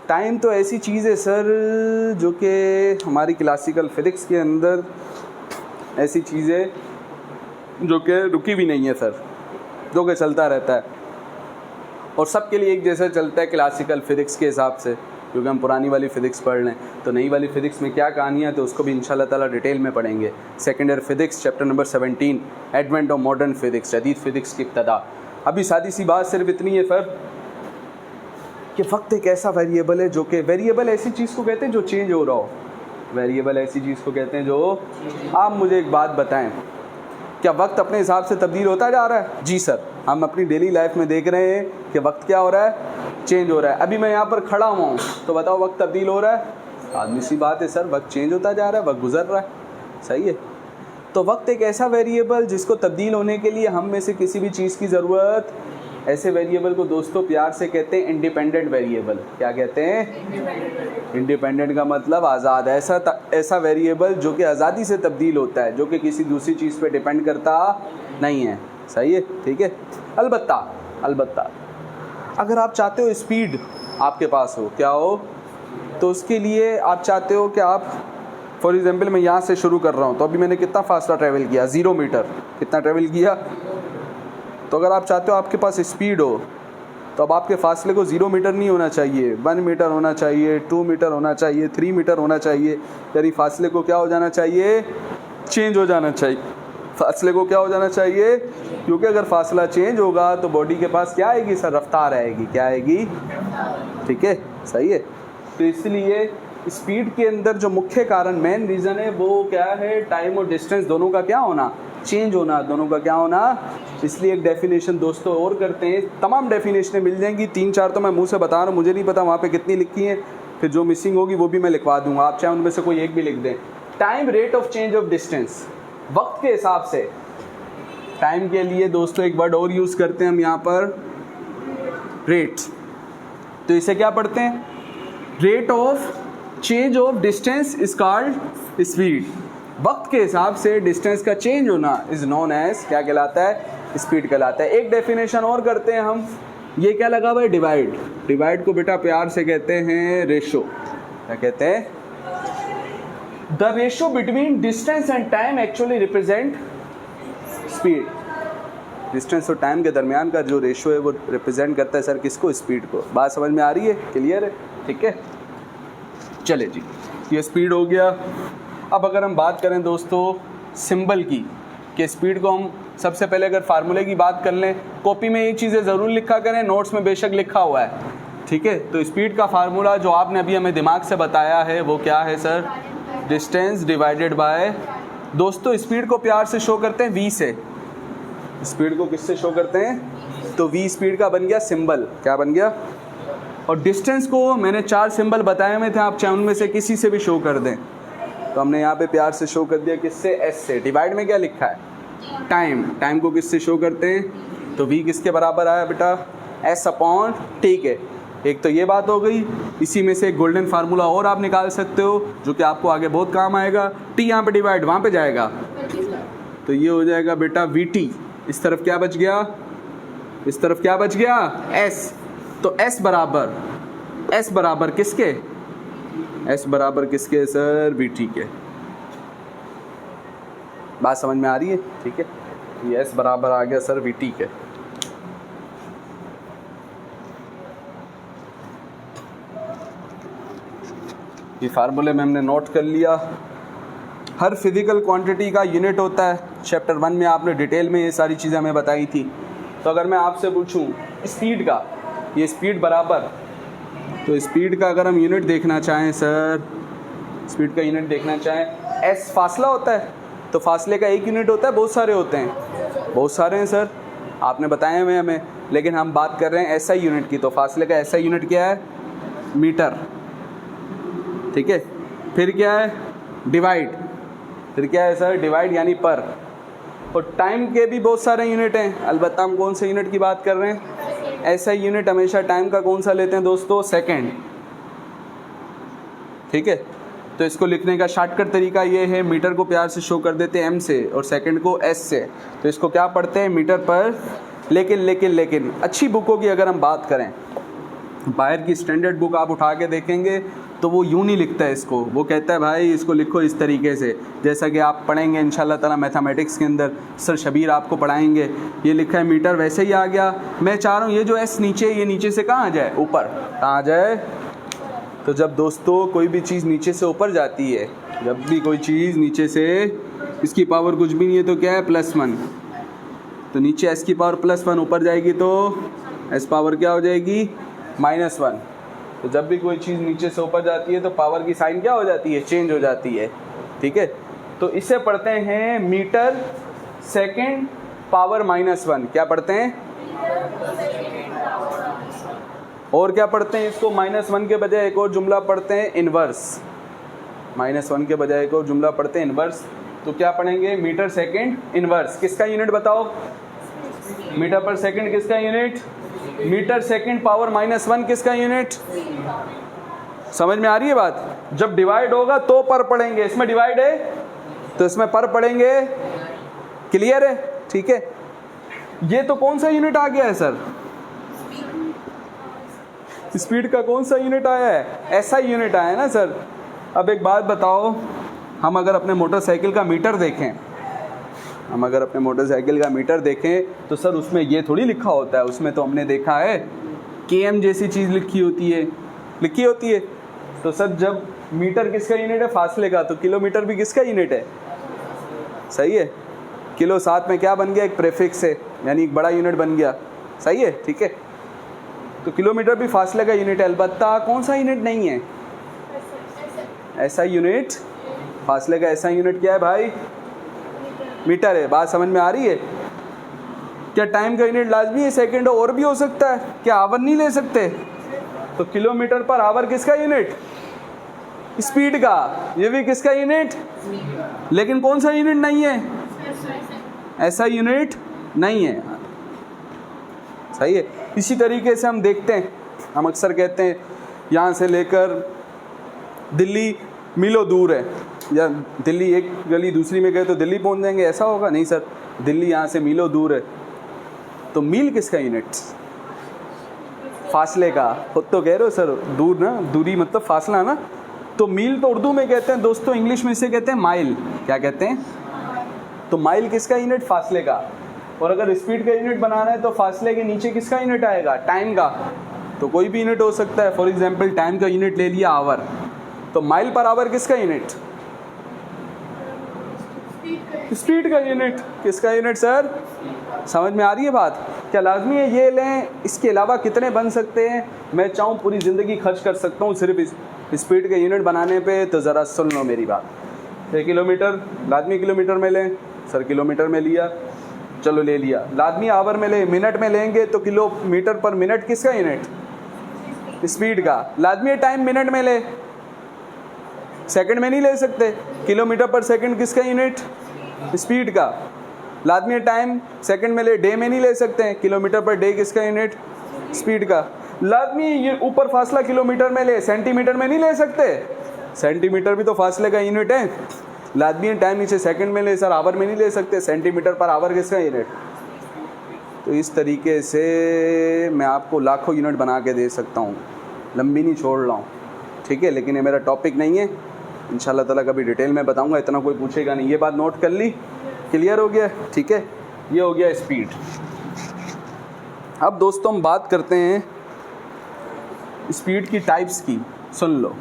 टाइम तो ऐसी चीज़ है सर जो कि हमारी क्लासिकल फिजिक्स के अंदर ऐसी चीज़ है जो कि रुकी भी नहीं है सर, जो कि चलता रहता है और सबके लिए एक जैसा चलता है क्लासिकल फिजिक्स के हिसाब से, क्योंकि हम पुरानी वाली फ़िज़िक्स पढ़ लें। तो नई वाली फ़िज़िक्स में क्या कहानियाँ, तो उसको भी इंशाल्लाह ताला डिटेल में पढ़ेंगे। Second year physics chapter number 17, advent of modern physics, जदीद फ़िज़िक्स की इब्तदा। अभी सादी सी बात सिर्फ इतनी है सर कि वक्त एक ऐसा वेरिएबल है जो कि, वेरिएबल ऐसी चीज़ को कहते हैं जो चेंज हो रहा हो, वेरिएबल ऐसी चीज़ को कहते हैं जो, आप मुझे एक बात बताएं, क्या वक्त अपने हिसाब से तब्दील होता जा रहा है? जी सर, हम अपनी डेली लाइफ में देख रहे हैं कि वक्त क्या हो रहा है, चेंज हो रहा है। अभी मैं यहाँ पर खड़ा हुआ हूँ, तो बताओ वक्त तब्दील हो रहा है? आदमी सी बात है सर, वक्त चेंज होता जा रहा है, वक्त गुजर रहा है। सही है। तो वक्त एक ऐसा वेरिएबल जिसको तब्दील होने के लिए हम में से किसी भी चीज़ की ज़रूरत, ऐसे वेरिएबल को दोस्तों प्यार से कहते हैं इंडिपेंडेंट वेरिएबल। क्या कहते हैं? इंडिपेंडेंट का मतलब आज़ाद। ऐसा वेरिएबल जो कि आज़ादी से तब्दील होता है, जो कि किसी दूसरी चीज़ पे डिपेंड करता नहीं है। सही है, ठीक है। अलबत्ता अगर आप चाहते हो स्पीड आपके पास हो, क्या हो, तो उसके लिए आप चाहते हो कि आप, फॉर एग्जांपल मैं यहाँ से शुरू कर रहा हूँ, तो अभी मैंने कितना फासला ट्रैवल किया, 0 मीटर। कितना ट्रैवल किया? तो अगर आप चाहते हो आपके पास स्पीड हो, तो अब आपके फासले को 0 मीटर नहीं होना चाहिए, 1 मीटर होना चाहिए, 2 मीटर होना चाहिए, 3 मीटर होना चाहिए। यानी फासले को क्या हो जाना चाहिए? चेंज हो जाना चाहिए। फासले को क्या हो जाना चाहिए? क्योंकि अगर फासला चेंज होगा तो बॉडी के पास क्या आएगी सर? रफ्तार आएगी। क्या आएगी? ठीक है, सही है। तो इसलिए स्पीड के अंदर जो मुख्य कारण, मेन रीज़न है, वो क्या है? टाइम और डिस्टेंस दोनों का क्या होना? चेंज होना। दोनों का क्या होना? इसलिए एक डेफिनेशन दोस्तों और करते हैं। तमाम डेफिनेशनें मिल जाएंगी, 3-4 तो मैं मुंह से बता रहा हूँ, मुझे नहीं पता वहाँ पे कितनी लिखी हैं, फिर जो मिसिंग होगी वो भी मैं लिखवा दूँगा, आप चाहे उनमें से कोई एक भी लिख दें। Time rate of change of distance, वक्त के हिसाब से। टाइम के लिए दोस्तों एक वर्ड और यूज़ करते हैं हम यहाँ पर, रेट। तो इसे क्या पढ़ते हैं? Rate of change of distance is called speed. वक्त के हिसाब से डिस्टेंस का चेंज होना इज नोन एज, क्या कहलाता है? स्पीड कहलाता है। एक डेफिनेशन और करते हैं हम, ये क्या लगा हुआ है? डिवाइड। डिवाइड को बेटा प्यार से कहते हैं रेशो। क्या कहते हैं? The ratio between distance and time actually represent speed. Distance और टाइम के दरमियान का जो रेशो है वो रिप्रेजेंट करता है सर किसको, स्पीड को। बात समझ में आ रही है, क्लियर है, ठीक है। चले जी, ये स्पीड हो गया। अब अगर हम बात करें दोस्तों सिंबल की, कि स्पीड को हम सबसे पहले अगर फार्मूले की बात कर लें, कॉपी में ये चीज़ें ज़रूर लिखा करें, नोट्स में बेशक लिखा हुआ है, ठीक है। तो स्पीड का फार्मूला जो आपने अभी हमें दिमाग से बताया है वो क्या है सर, डिस्टेंस डिवाइडेड बाय, दोस्तों स्पीड को प्यार से शो करते हैं v से। स्पीड को किससे शो करते हैं, तो v स्पीड का बन गया सिंबल, क्या बन गया। और डिस्टेंस को मैंने 4 सिंबल बताए हुए थे, आप चाहे उनमें से किसी से भी शो कर दें। तो हमने यहाँ पे प्यार से शो कर दिया किससे, s से। डिवाइड में क्या लिखा है, टाइम, टाइम को किससे शो करते हैं, तो v किसके बराबर आया बेटा, s अपॉन, ठीक है। एक तो ये बात हो गई। इसी में से एक गोल्डन फार्मूला और आप निकाल सकते हो जो कि आपको आगे बहुत काम आएगा। t यहाँ पे डिवाइड वहाँ पे जाएगा, तो ये हो जाएगा बेटा vt। इस तरफ क्या बच गया, इस तरफ क्या बच गया, s। तो s बराबर किसके, s बराबर किसके सर, vt के। बात समझ में आ रही है, ठीक है। ये s बराबर आ गया सर vt के। ये फार्मूले में हमने नोट कर लिया। हर फिजिकल क्वांटिटी का यूनिट होता है, चैप्टर 1 में आपने डिटेल में ये सारी चीज़ें हमें बताई थी। तो अगर मैं आपसे पूछूं स्पीड का, ये स्पीड बराबर, तो स्पीड का अगर हम यूनिट देखना चाहें सर, स्पीड का यूनिट देखना चाहें, s फासला होता है, तो फासले का एक यूनिट होता है, बहुत सारे होते हैं, बहुत सारे हैं सर, आपने बताए हुए हमें। लेकिन हम बात कर रहे हैं SI यूनिट की, तो फासले का SI यूनिट क्या है, मीटर, ठीक है। फिर क्या है, डिवाइड, फिर क्या है सर, डिवाइड यानी पर। और टाइम के भी बहुत सारे यूनिट हैं, अलबत्ता हम कौन से यूनिट की बात कर रहे हैं, SI यूनिट हमेशा टाइम का कौन सा लेते हैं दोस्तों, सेकंड, ठीक है। तो इसको लिखने का शॉर्टकट तरीका ये है, मीटर को प्यार से शो कर देते हैं m से और सेकंड को s से। तो इसको क्या पढ़ते हैं, मीटर पर। लेकिन अच्छी बुकों की अगर हम बात करें, बाहर की स्टैंडर्ड बुक आप उठा के देखेंगे तो वो यूँ नहीं लिखता है इसको, वो कहता है भाई इसको लिखो इस तरीके से, जैसा कि आप पढ़ेंगे इंशाल्लाह ताला मैथमेटिक्स के अंदर, सर शबीर आपको पढ़ाएंगे। ये लिखा है मीटर, वैसे ही आ गया। मैं चाह रहा हूँ ये जो s नीचे, ये नीचे से कहाँ आ जाए, ऊपर, कहाँ आ जाए। तो जब दोस्तों कोई भी चीज़ नीचे से ऊपर जाती है, जब भी कोई चीज़ नीचे से, इसकी पावर कुछ भी नहीं है तो क्या है, +1, तो नीचे s की पावर +1 ऊपर जाएगी तो s पावर क्या हो जाएगी, -1। तो जब भी कोई चीज़ नीचे से ऊपर जाती है तो पावर की साइन क्या हो जाती है, चेंज हो जाती है, ठीक है। तो इसे पढ़ते हैं मीटर सेकंड पावर -1, क्या पढ़ते हैं, और क्या पढ़ते हैं इसको, -1 के बजाय एक और जुमला पढ़ते हैं इनवर्स, -1 के बजाय एक और जुमला पढ़ते हैं इनवर्स। तो क्या पढ़ेंगे, मीटर सेकंड इनवर्स, किसका यूनिट बताओ, मीटर पर सेकंड किसका यूनिट, मीटर सेकंड पावर -1 किसका यूनिट। समझ में आ रही है बात। जब डिवाइड होगा तो पर पढ़ेंगे, इसमें डिवाइड है तो इसमें पर पढ़ेंगे, क्लियर है, ठीक है। ये तो कौन सा यूनिट आ गया है सर, स्पीड का कौन सा यूनिट आया है, SI यूनिट आया है ना सर। अब एक बात बताओ, हम अगर अपने मोटरसाइकिल का मीटर देखें, हम अगर अपने मोटरसाइकिल का मीटर देखें तो सर उसमें ये थोड़ी लिखा होता है, उसमें तो हमने देखा है km जैसी चीज़ लिखी होती है। तो सर जब मीटर किसका यूनिट है, फासले का, तो किलोमीटर भी किसका यूनिट है, सही है। किलो साथ में क्या बन गया, एक प्रेफिक्स है, यानी एक बड़ा यूनिट बन गया, सही है, ठीक है। तो किलोमीटर भी फासले का यूनिट है, अलबत्ता कौन सा यूनिट नहीं है, SI यूनिट। फासले का SI यूनिट क्या है भाई, मीटर है। बात समझ में आ रही है। क्या टाइम का यूनिट लाजमी है सेकंड, और भी हो सकता है, क्या आवर नहीं ले सकते। तो किलोमीटर पर आवर किसका यूनिट, स्पीड का, ये भी किसका यूनिट, लेकिन कौन सा यूनिट नहीं है, SI यूनिट नहीं है, सही है। इसी तरीके से हम देखते हैं, हम अक्सर कहते हैं यहाँ से लेकर दिल्ली मीलों दूर है, या दिल्ली एक गली दूसरी में गए तो दिल्ली पहुँच जाएंगे, ऐसा होगा नहीं सर। दिल्ली यहाँ से मीलों दूर है, तो मील किसका यूनिट, फासले का। खुद तो कह रहे हो सर दूर ना, दूरी मतलब फासला ना। तो मील तो उर्दू में कहते हैं दोस्तों, इंग्लिश में इसे कहते हैं माइल। क्या कहते हैं, तो माइल किसका यूनिट, फासले का। और अगर स्पीड का यूनिट बनाना है तो फासले के नीचे किसका यूनिट आएगा? टाइम का। तो कोई भी यूनिट हो सकता है। फॉर एग्जांपल टाइम का यूनिट ले लिया आवर, तो माइल पर आवर किसका यूनिट? स्पीड का यूनिट। किसका यूनिट सर? समझ में आ रही है बात? क्या लाजमी है ये लें? इसके अलावा कितने बन सकते हैं? मैं चाहूँ पूरी ज़िंदगी खर्च कर सकता हूँ सिर्फ इस स्पीड के यूनिट बनाने पे। तो ज़रा सुन लो मेरी बात। 1 किलोमीटर लाजमी किलोमीटर में लें सर, किलोमीटर में लिया, चलो ले लिया। लाजमी आवर में ले, मिनट में लेंगे तो किलोमीटर पर मिनट किसका यूनिट? स्पीड का। लाजमी टाइम मिनट में ले, सेकंड में नहीं ले सकते। किलोमीटर पर सेकंड किसका यूनिट? स्पीड का। लाजमी टाइम सेकंड में ले, डे में नहीं ले सकते हैं। किलोमीटर पर डे किसका यूनिट? स्पीड का। लाजमी ऊपर फासला किलोमीटर में ले, सेंटीमीटर में नहीं ले सकते। सेंटीमीटर भी तो फासले का यूनिट है। लाजमी टाइम नीचे सेकंड में ले सर, आवर में नहीं ले सकते। सेंटीमीटर पर आवर किसका यूनिट? तो इस तरीके से मैं आपको लाखों यूनिट बना के दे सकता हूँ, लंबी नहीं छोड़ रहा हूँ, ठीक है। लेकिन ये मेरा टॉपिक नहीं है, इंशाल्लाह ताला कभी डिटेल में बताऊँगा, इतना कोई पूछेगा नहीं। ये बात नोट कर ली? क्लियर हो गया? ठीक है, ये हो गया स्पीड। अब दोस्तों हम बात करते हैं स्पीड की टाइप्स की। सुन लो,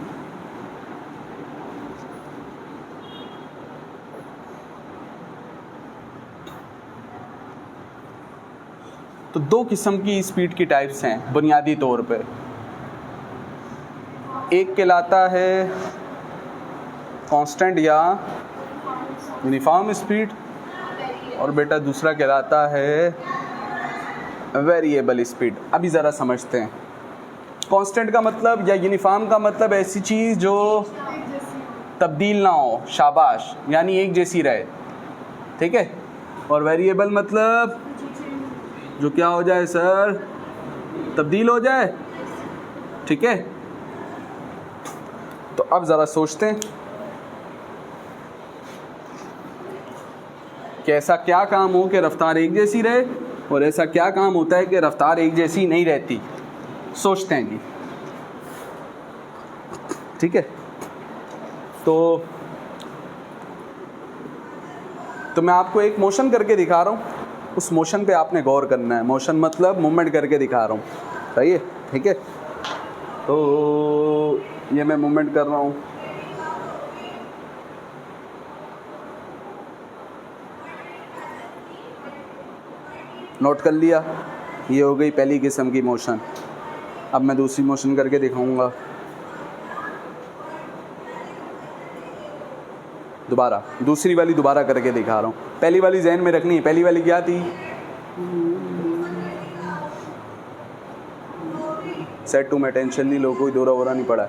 तो 2 किस्म की स्पीड की टाइप्स हैं बुनियादी तौर पे। एक कहलाता है कांस्टेंट या यूनिफॉर्म स्पीड, और बेटा दूसरा कहलाता है वेरिएबल स्पीड। अभी ज़रा समझते हैं। कांस्टेंट का मतलब या यूनिफॉर्म का मतलब ऐसी चीज़ जो तब्दील ना हो, शाबाश, यानी एक जैसी रहे, ठीक है। और वेरिएबल मतलब जो क्या हो जाए सर? तब्दील हो जाए, ठीक है। तो अब ज़रा सोचते हैं कि ऐसा क्या काम हो कि रफ्तार एक जैसी रहे, और ऐसा क्या काम होता है कि रफ्तार एक जैसी नहीं रहती। सोचते हैं जी, ठीक है। तो मैं आपको एक मोशन करके दिखा रहा हूँ, उस मोशन पे आपने गौर करना है। मोशन मतलब मूवमेंट करके दिखा रहा हूँ, सही है, ठीक है। तो ये मैं मूवमेंट कर रहा हूँ, नोट कर लिया। ये हो गई पहली किस्म की मोशन। अब मैं दूसरी मोशन करके दिखाऊंगा। दोबारा दूसरी वाली दोबारा करके दिखा रहा हूँ। पहली वाली जहन में रखनी है। पहली वाली क्या थी? सेट टू में टेंशन नहीं लो, कोई दौरा वोरा नहीं पड़ा,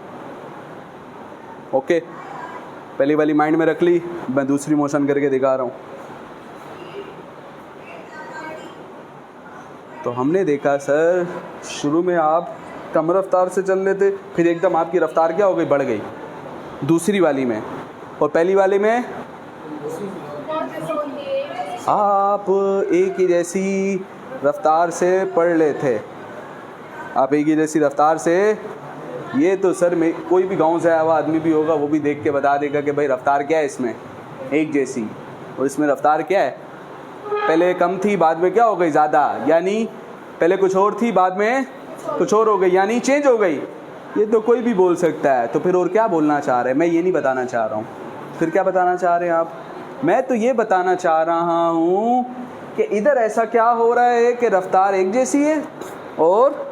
ओके। पहली वाली माइंड में रख ली। मैं दूसरी मोशन करके दिखा रहा हूँ। तो हमने देखा सर, शुरू में आप कम रफ्तार से चल रहे थे, फिर एकदम आपकी रफ्तार क्या हो गई? बढ़ गई दूसरी वाली में। और पहली वाली में आप एक ही जैसी रफ्तार से पढ़ रहे थे। आप एक ही जैसी रफ्तार से, ये तो सर में कोई भी गांव से आया हुआ आदमी भी होगा, वो भी देख के बता देगा कि भाई रफ्तार क्या है इसमें? एक जैसी। और इसमें रफ्तार क्या है? पहले कम थी, बाद में क्या हो गई? ज़्यादा। यानी पहले कुछ और थी, बाद में कुछ और हो गई, यानी चेंज हो गई। ये तो कोई भी बोल सकता है। तो फिर और क्या बोलना चाह रहे हैं? मैं ये नहीं बताना चाह रहा हूँ। फिर क्या बताना चाह रहे हैं आप? मैं तो ये बताना चाह रहा हूँ कि इधर ऐसा क्या हो रहा है कि रफ्तार एक जैसी है, और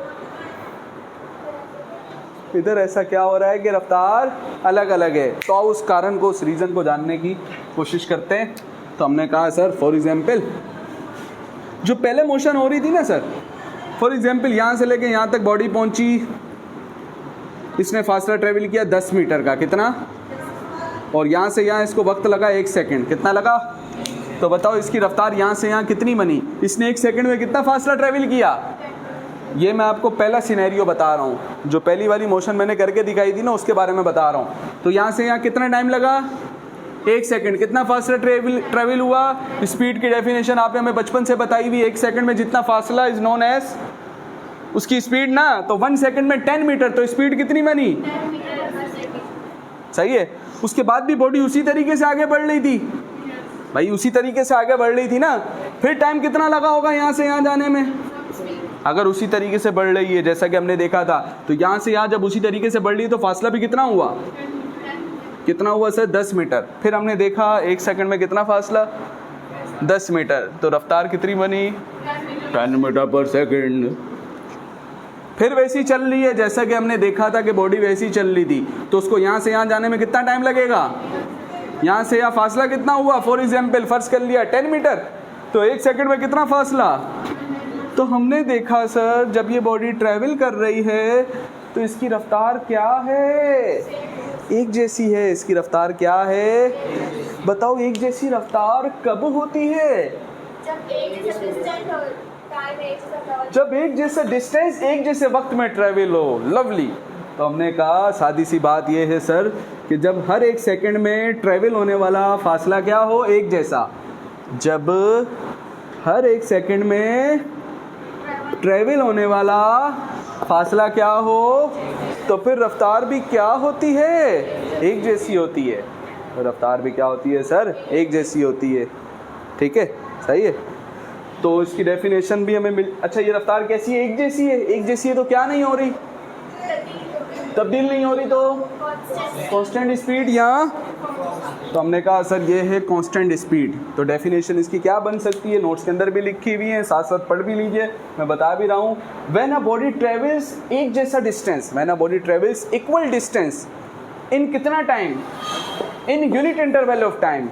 इधर ऐसा क्या हो रहा है कि रफ्तार अलग अलग है। तो उस कारण को, उस रीज़न को जानने की कोशिश करते हैं। तो हमने कहा सर फॉर एग्जांपल जो पहले मोशन हो रही थी ना सर, फॉर एग्जांपल यहाँ से लेके यहाँ तक बॉडी पहुँची, इसने फासला ट्रेवल किया 10 मीटर का, कितना? और यहाँ से यहाँ इसको वक्त लगा 1 सेकंड, कितना लगा? तो बताओ इसकी रफ्तार यहाँ से यहाँ कितनी बनी? इसने 1 सेकंड में कितना फासला ट्रेवल किया? ये मैं आपको पहला सिनेरियो बता रहा हूँ, जो पहली वाली मोशन मैंने करके दिखाई थी ना, उसके बारे में बता रहा हूँ। तो यहाँ से यहाँ कितना टाइम लगा? 1 सेकंड। कितना फासला ट्रेवल हुआ? स्पीड की डेफिनेशन आपने हमें बचपन से बताई हुई, 1 सेकंड में जितना फासला इज नोन एज उसकी स्पीड ना। तो 1 सेकंड में 10 मीटर, तो स्पीड कितनी बनी? 10 मीटर। सही है। उसके बाद भी बॉडी उसी तरीके से आगे बढ़ रही थी भाई, उसी तरीके से आगे बढ़ रही थी ना। फिर टाइम कितना लगा होगा यहाँ से यहाँ जाने में? अगर उसी तरीके से बढ़ रही है जैसा कि हमने देखा था, तो यहाँ से यहाँ जब उसी तरीके से बढ़ रही है तो फासला भी कितना हुआ? कितना हुआ सर? 10 मीटर। फिर हमने देखा 1 सेकंड में कितना फासला? 10 मीटर। तो रफ्तार कितनी बनी? 10 मीटर पर सेकंड। फिर वैसी चल रही है जैसा कि हमने देखा था कि बॉडी वैसी चल रही थी, तो उसको यहाँ से यहाँ जाने में कितना टाइम लगेगा? यहाँ से यहाँ फासला कितना हुआ? फॉर एग्जाम्पल फर्ज कर लिया 10 मीटर, तो 1 सेकंड में कितना फासला? तो हमने देखा सर जब ये बॉडी ट्रैवल कर रही है तो इसकी रफ्तार क्या है? एक जैसी है। इसकी रफ्तार क्या है? बताओ, एक जैसी रफ्तार कब होती है? जब एक जैसा डिस्टेंस एक जैसे वक्त में ट्रैवल हो। लवली। तो हमने कहा सादी सी बात यह है सर कि जब हर 1 सेकंड में ट्रैवल होने वाला फासला क्या हो? एक जैसा। जब हर 1 सेकंड में ट्रैवल होने वाला फासला क्या हो, तो फिर रफ्तार भी क्या होती है? एक जैसी होती है। तो रफ्तार भी क्या होती है सर? एक जैसी होती है। ठीक है, सही है। तो इसकी डेफिनेशन भी हमें मिल। अच्छा, ये रफ्तार कैसी है? एक जैसी है। एक जैसी है तो क्या नहीं हो रही? तब्दील नहीं हो रही, तो कांस्टेंट स्पीड। यहाँ तो हमने कहा सर ये है कांस्टेंट स्पीड। तो डेफिनेशन इसकी क्या बन सकती है? नोट्स के अंदर भी लिखी हुई है, साथ साथ पढ़ भी लीजिए, मैं बता भी रहा हूँ। व्हेन अ बॉडी ट्रेवल्स एक जैसा distance, when a body travels equal distance in कितना time? In unit interval of time.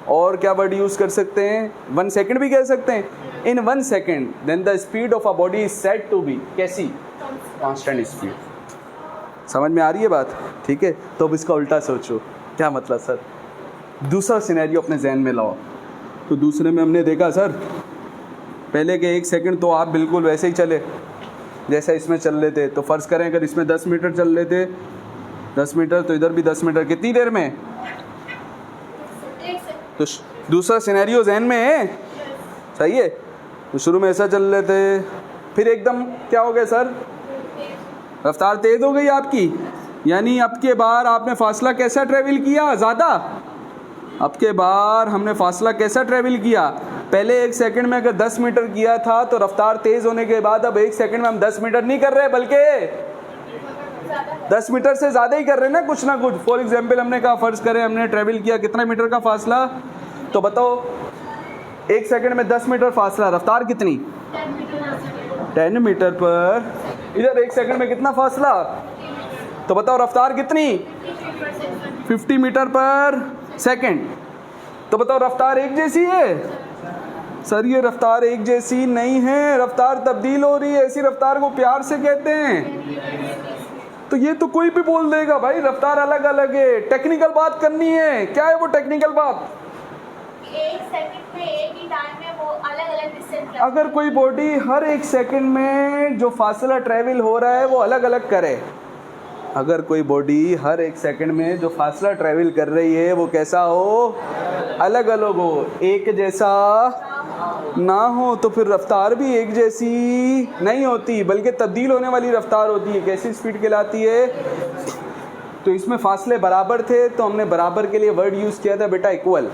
और क्या वर्ड यूज कर सकते हैं? 1 सेकेंड भी कह सकते हैं। In 1 second then the speed of a body is said to be कैसी? Constant speed. समझ में आ रही है बात? ठीक है। तो अब इसका उल्टा सोचो, क्या मतलब सर? दूसरा सिनेरियो अपने जहन में लाओ। तो दूसरे में हमने देखा सर पहले के 1 सेकंड तो आप बिल्कुल वैसे ही चले जैसा इसमें चल रहे थे। तो फ़र्ज़ करें अगर इसमें 10 मीटर चल रहे थे, 10 मीटर, तो इधर भी 10 मीटर। कितनी देर में? तो दूसरा सिनेरियो जहन में है, सही है। तो शुरू में ऐसा चल रहे थे, फिर एकदम क्या हो गया सर? रफ्तार तेज़ हो गई आपकी। यानी अब के बार आपने फासला कैसा ट्रेवल किया? ज़्यादा। अब के बार हमने फासला कैसा ट्रेवल किया? पहले 1 सेकंड में अगर 10 मीटर किया था तो रफ्तार तेज़ होने के बाद अब 1 सेकंड में हम 10 मीटर नहीं कर रहे, बल्कि 10 मीटर से ज़्यादा ही कर रहे हैं ना कुछ। फॉर एग्जाम्पल हमने कहा फ़र्ज़ करें हमने ट्रेवल किया कितना मीटर का फासला, तो बताओ 1 सेकंड में 10 मीटर फासला, रफ्तार कितनी? 10 मीटर पर। इधर 1 सेकंड में कितना फासला? तो बताओ रफ्तार कितनी? 50 मीटर पर सेकंड। तो बताओ रफ्तार एक जैसी है? सर ये रफ्तार एक जैसी नहीं है, रफ्तार तब्दील हो रही है। ऐसी रफ्तार को प्यार से कहते हैं। तो ये तो कोई भी बोल देगा भाई रफ्तार अलग अलग है। टेक्निकल बात करनी है। क्या है वो टेक्निकल बात? 1 सेकंड में एक ही टाइम में वो अलग अलग डिस्टेंस। अगर कोई बॉडी हर 1 सेकंड में जो फासला ट्रेवल हो रहा है वो अलग अलग करे, अगर कोई बॉडी हर 1 सेकंड में जो फासला ट्रेवल कर रही है वो कैसा हो? अलग अलग हो, एक जैसा ना हो, तो फिर रफ्तार भी एक जैसी नहीं होती, बल्कि तब्दील होने वाली रफ्तार होती है। कैसी स्पीड कहलाती है? तो इसमें फासले बराबर थे तो हमने बराबर के लिए वर्ड यूज़ किया था बेटा इक्वल।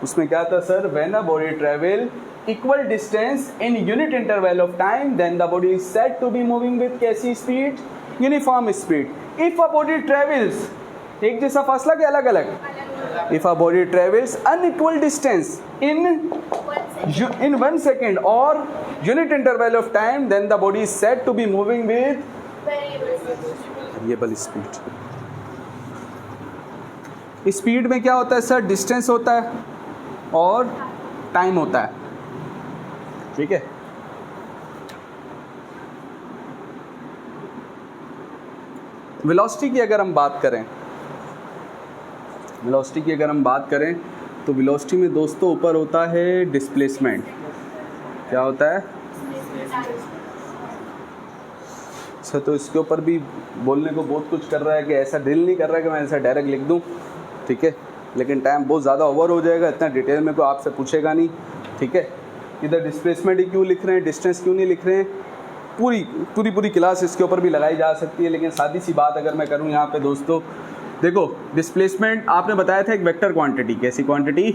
उसमें क्या था sir? When a body travel equal distance in unit interval of time then the body is said to be moving with कैसी speed? Uniform speed. If a body travels एक जैसा फासला के अलग अलग? If a body travels unequal distance in 1 second और unit interval of time then the body is said to be moving with variable speed. Speed में क्या होता है सर? डिस्टेंस होता है और टाइम होता है। ठीक है। वेलोसिटी की अगर हम बात करें, तो वेलोसिटी में दोस्तों ऊपर होता है डिस्प्लेसमेंट। क्या होता है? अच्छा, तो इसके ऊपर भी बोलने को बहुत कुछ कर रहा है कि ऐसा दिल नहीं कर रहा है कि मैं ऐसा डायरेक्ट लिख दूं। ठीक है, लेकिन टाइम बहुत ज़्यादा ओवर हो जाएगा, इतना डिटेल में कोई आपसे पूछेगा नहीं। ठीक है, इधर डिस्प्लेसमेंट ही क्यों लिख रहे हैं, डिस्टेंस क्यों नहीं लिख रहे हैं, पूरी क्लास इसके ऊपर भी लगाई जा सकती है। लेकिन सादी सी बात अगर मैं करूं यहाँ पे दोस्तों, देखो डिस्प्लेसमेंट आपने बताया था एक वेक्टर क्वांटिटी। कैसी क्वांटिटी?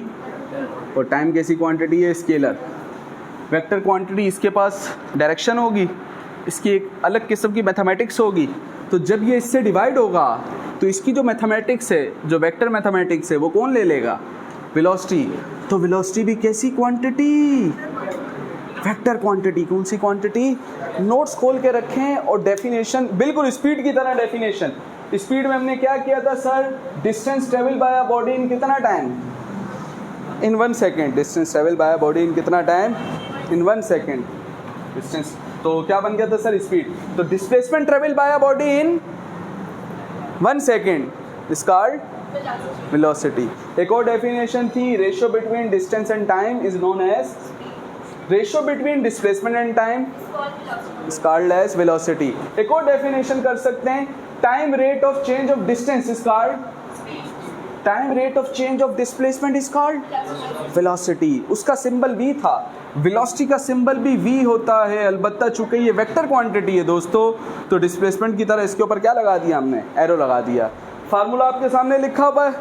और टाइम कैसी क्वांटिटी है, स्केलर। वेक्टर क्वांटिटी, इसके पास डायरेक्शन होगी, इसकी एक अलग किस्म की मैथमेटिक्स होगी। तो जब ये इससे डिवाइड होगा तो इसकी जो मैथमेटिक्स है, जो वेक्टर मैथमेटिक्स है, वो कौन ले लेगा, वेलोसिटी। तो वेलोसिटी भी कैसी क्वांटिटी, वेक्टर क्वांटिटी। कौन सी क्वांटिटी, नोट्स खोल के रखें और डेफिनेशन बिल्कुल स्पीड की तरह डेफिनेशन। स्पीड में हमने क्या किया था sir, distance travel by a body in कितना time, in 1 second. Distance travel by a body in कितना टाइम, इन 1 सेकेंड डिस्टेंस। तो क्या बन गया था सर, स्पीड। तो displacement travel by a body in 1 second is called velocity. एक और डेफिनेशन थी, ratio between distance and time is known as, ratio between displacement and time is called as velocity. एक और डेफिनेशन कर सकते हैं, time rate of change of distance is called, time rate of change of displacement is called velocity. उसका symbol v था, velocity का symbol भी v होता है, अलबत्ता चूंकि ये वेक्टर क्वांटिटी है दोस्तों, तो डिस्प्लेसमेंट की तरह इसके ऊपर क्या लगा दिया हमने, एरो लगा दिया। फार्मूला आपके सामने लिखा हुआ है,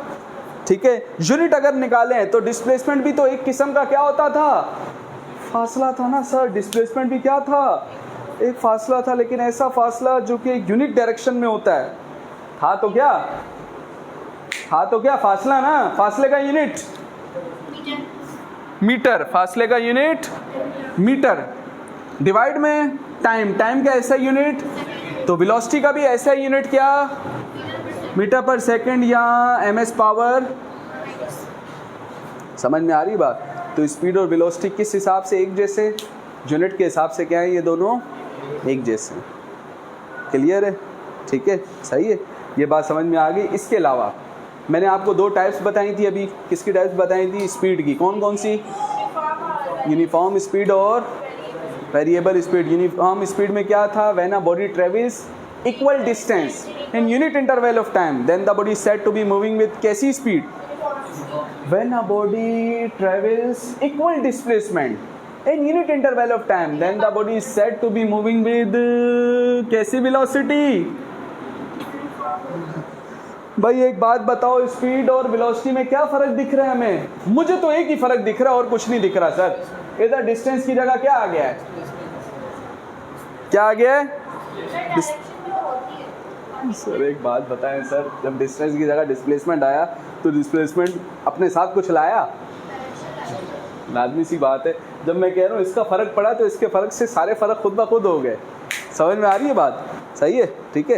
ठीक है। यूनिट अगर निकालें तो डिस्प्लेसमेंट भी तो एक किस्म का क्या होता था, फासला था ना सर। डिस्प्लेसमेंट भी क्या था, एक फासला था, लेकिन ऐसा फासला जो कि एक यूनिट डायरेक्शन में होता है। था तो क्या, था तो क्या, फासला ना, फासले का यूनिट मीटर, फासले का यूनिट मीटर। डिवाइड में टाइम, टाइम का ऐसा यूनिट, तो वेलोसिटी का भी ऐसा यूनिट क्या, मीटर पर सेकंड या ms पावर। समझ में आ रही बात। तो स्पीड और वेलोसिटी किस हिसाब से एक जैसे, यूनिट के हिसाब से क्या है, ये दोनों एक जैसे। क्लियर है, ठीक है, सही है, ये बात समझ में आ गई। इसके अलावा मैंने आपको 2 टाइप्स बताई थी अभी, किसकी टाइप्स बताई थी, स्पीड की। कौन कौन सी, यूनिफॉर्म स्पीड और वेरिएबल स्पीड। यूनिफॉर्म स्पीड में क्या था, when a body travels equal distance in unit interval of time then the body said to be moving with कैसी speed, when a body travels equal displacement in unit interval of time then the body is said to be moving with कैसी velocity. भाई एक बात बताओ, speed और velocity में क्या फर्क दिख रहा है हमें? मुझे तो एक ही फर्क दिख रहा है और कुछ नहीं दिख रहा सर। इधर डिस्टेंस की जगह क्या आ गया है, क्या आ गया है सर? एक बात बताएं सर, जब डिस्टेंस की जगह डिस्प्लेसमेंट आया तो डिस्प्लेसमेंट अपने साथ कुछ लाया, लाजमी सी बात है। जब मैं कह रहा हूँ इसका फ़र्क पड़ा तो इसके फ़र्क से सारे फ़र्क खुद ब खुद हो गए। समझ में आ रही है बात, सही है, ठीक है।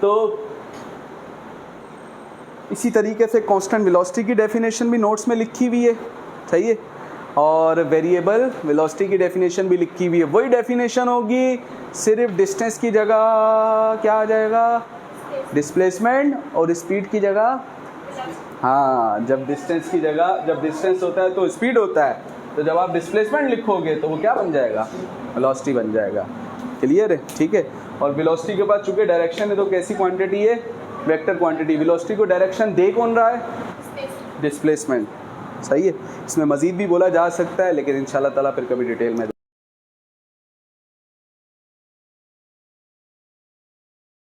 तो इसी तरीके से कांस्टेंट वेलोसिटी की डेफिनेशन भी नोट्स में लिखी हुई है, सही है, और वेरिएबल वेलोसिटी की डेफिनेशन भी लिखी हुई है। वही डेफिनेशन होगी, सिर्फ डिस्टेंस की जगह क्या आ जाएगा, डिस्प्लेसमेंट, और स्पीड की जगह, हाँ, जब डिस्टेंस की जगह, जब डिस्टेंस होता है तो स्पीड होता है, तो जब आप डिस्प्लेसमेंट लिखोगे तो वो क्या बन जाएगा, वेलोसिटी बन जाएगा। क्लियर है, ठीक है। और वेलोसिटी के बाद चूंकि डायरेक्शन है तो कैसी क्वांटिटी है, वेक्टर क्वांटिटी। वेलोसिटी को डायरेक्शन दे कौन रहा है, डिस्प्लेसमेंट, सही है। इसमें मज़ीद भी बोला जा सकता है, लेकिन इंशाल्लाह ताला फिर कभी डिटेल में